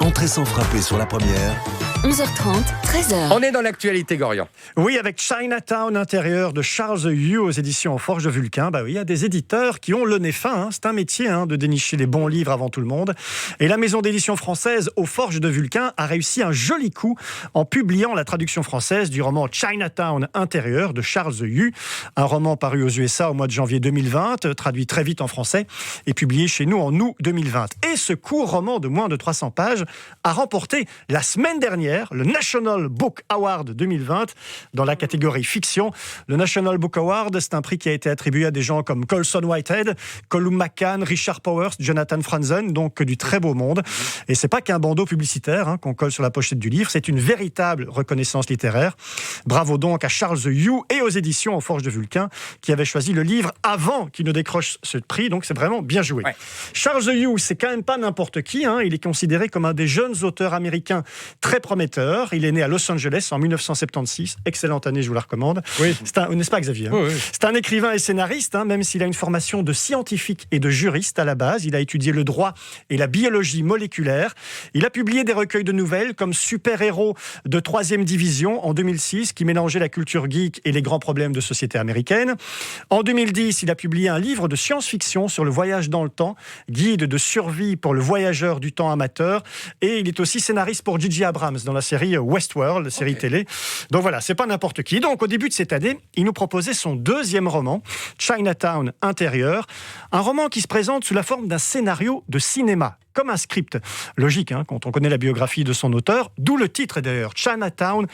Entrée sans frapper sur la première. 11h30, 13h. On est dans l'actualité, Gorian. Oui, avec Chinatown intérieur de Charles Hughes aux éditions Forge de Vulcain. Bah oui, il y a des éditeurs qui ont le nez fin. C'est un métier de dénicher les bons livres avant tout le monde. Et la maison d'édition française aux Forges de Vulcain a réussi un joli coup en publiant la traduction française du roman Chinatown intérieur de Charles Hughes. Un roman paru aux USA au mois de janvier 2020, traduit très vite en français et publié chez nous en août 2020. Et ce court roman de moins de 300 pages a remporté la semaine dernière le National Book Award 2020 dans la catégorie fiction. Le National Book Award, c'est un prix qui a été attribué à des gens comme Colson Whitehead, Colum McCann, Richard Powers, Jonathan Franzen, donc du très beau monde. Et c'est pas qu'un bandeau publicitaire qu'on colle sur la pochette du livre, c'est une véritable reconnaissance littéraire. Bravo donc à Charles Hughes et aux éditions aux Forges de Vulcain qui avaient choisi le livre avant qu'il ne décroche ce prix, donc c'est vraiment bien joué. Ouais. Charles Hughes, c'est quand même pas n'importe qui, il est considéré comme un des jeunes auteurs américains très prometteur. Il est né à Los Angeles en 1976. Excellente année, je vous la recommande. Oui. N'est-ce pas, Xavier? Oui. C'est un écrivain et scénariste, même s'il a une formation de scientifique et de juriste à la base. Il a étudié le droit et la biologie moléculaire. Il a publié des recueils de nouvelles comme Super-héros de 3e division en 2006, qui mélangeait la culture geek et les grands problèmes de société américaine. En 2010, il a publié un livre de science-fiction sur le voyage dans le temps, guide de survie pour le voyageur du temps amateur. Et il est aussi scénariste pour J.J. Abrams dans la série Westworld, la série télé. Donc voilà, c'est pas n'importe qui. Donc au début de cette année, il nous proposait son deuxième roman, Chinatown intérieur, un roman qui se présente sous la forme d'un scénario de cinéma, comme un script. Logique, quand on connaît la biographie de son auteur, d'où le titre d'ailleurs, Chinatown,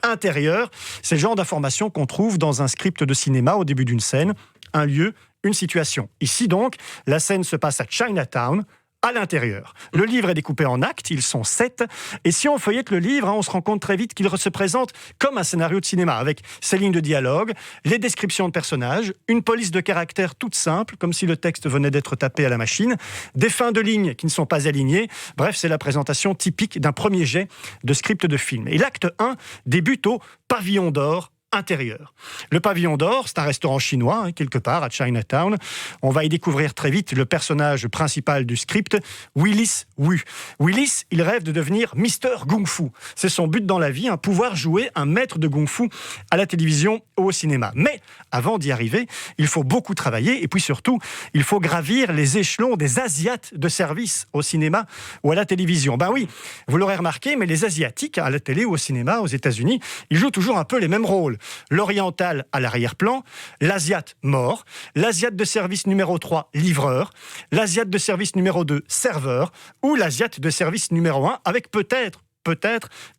intérieur. C'est le genre d'information qu'on trouve dans un script de cinéma au début d'une scène, un lieu, une situation. Ici donc, la scène se passe à Chinatown, à l'intérieur. Le livre est découpé en actes, ils sont 7, et si on feuillette le livre, on se rend compte très vite qu'il se présente comme un scénario de cinéma, avec ses lignes de dialogue, les descriptions de personnages, une police de caractère toute simple, comme si le texte venait d'être tapé à la machine, des fins de lignes qui ne sont pas alignées, bref, c'est la présentation typique d'un premier jet de script de film. Et l'acte 1 débute au Pavillon d'Or, intérieur. Le Pavillon d'Or, c'est un restaurant chinois, quelque part, à Chinatown. On va y découvrir très vite le personnage principal du script, Willis Wu. Willis, il rêve de devenir Mister Kung Fu. C'est son but dans la vie, pouvoir jouer un maître de Kung Fu à la télévision ou au cinéma. Mais, avant d'y arriver, il faut beaucoup travailler, et puis surtout, il faut gravir les échelons des Asiates de service au cinéma ou à la télévision. Ben oui, vous l'aurez remarqué, mais les Asiatiques, à la télé ou au cinéma, aux États-Unis, ils jouent toujours un peu les mêmes rôles. L'oriental à l'arrière-plan, l'asiate mort, l'asiate de service numéro 3, livreur, l'asiate de service numéro 2, serveur, ou l'asiate de service numéro 1, avec peut-être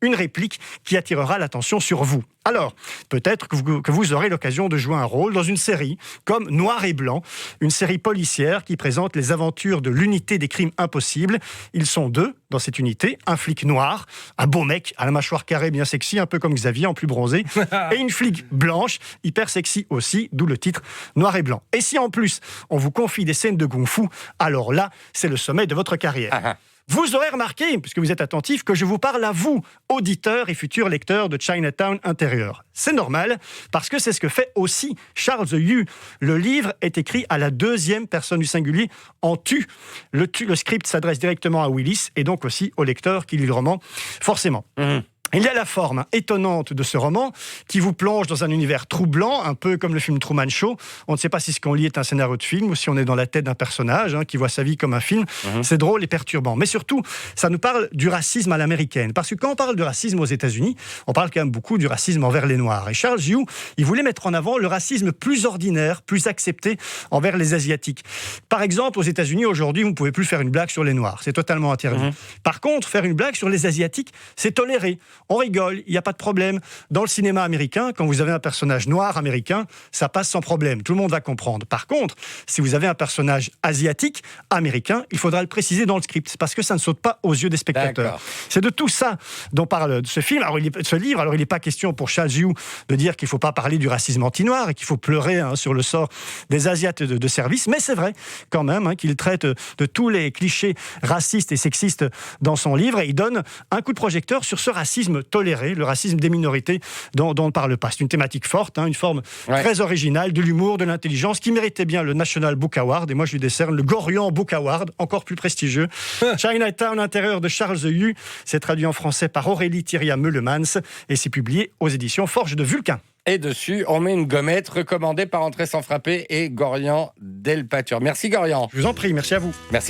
une réplique qui attirera l'attention sur vous. Alors, peut-être que vous aurez l'occasion de jouer un rôle dans une série comme Noir et Blanc, une série policière qui présente les aventures de l'unité des crimes impossibles. Ils sont 2 dans cette unité, un flic noir, un beau mec à la mâchoire carrée bien sexy, un peu comme Xavier en plus bronzé, et une flic blanche, hyper sexy aussi, d'où le titre Noir et Blanc. Et si en plus on vous confie des scènes de kung-fu, alors là, c'est le sommet de votre carrière. Vous aurez remarqué, puisque vous êtes attentif, que je vous parle à vous, auditeurs et futurs lecteurs de Chinatown intérieur. C'est normal, parce que c'est ce que fait aussi Charles Hughes. Le livre est écrit à la 2e personne du singulier, en tu. Le script s'adresse directement à Willis, et donc aussi au lecteur qui lit le roman, forcément. Il y a la forme étonnante de ce roman qui vous plonge dans un univers troublant, un peu comme le film Truman Show. On ne sait pas si ce qu'on lit est un scénario de film ou si on est dans la tête d'un personnage qui voit sa vie comme un film. C'est drôle et perturbant. Mais surtout, ça nous parle du racisme à l'américaine. Parce que quand on parle de racisme aux États-Unis, on parle quand même beaucoup du racisme envers les Noirs. Et Charles Hughes, il voulait mettre en avant le racisme plus ordinaire, plus accepté envers les Asiatiques. Par exemple, aux États-Unis, aujourd'hui, vous ne pouvez plus faire une blague sur les Noirs. C'est totalement interdit. Par contre, faire une blague sur les Asiatiques, c'est toléré. On rigole, il n'y a pas de problème. Dans le cinéma américain, quand vous avez un personnage noir américain, ça passe sans problème. Tout le monde va comprendre. Par contre, si vous avez un personnage asiatique américain, il faudra le préciser dans le script, parce que ça ne saute pas aux yeux des spectateurs. D'accord. C'est de tout ça dont parle ce film. Alors, ce livre, il n'est pas question pour Charles Hughes de dire qu'il ne faut pas parler du racisme anti-noir et qu'il faut pleurer sur le sort des Asiates de service, mais c'est vrai quand même qu'il traite de tous les clichés racistes et sexistes dans son livre, et il donne un coup de projecteur sur ce racisme racisme toléré, le racisme des minorités dont on ne parle pas. C'est une thématique forte, une forme très originale, de l'humour, de l'intelligence, qui méritait bien le National Book Award. Et moi, je lui décerne le Gorian Book Award, encore plus prestigieux. Chinatown, intérieur de Charles Yu. C'est traduit en français par Aurélie Thieria Meulemans et c'est publié aux éditions Forge de Vulcain. Et dessus, on met une gommette recommandée par Entrée sans frapper et Gorian Delpatuр. Merci Gorian. Je vous en prie, merci à vous. Merci.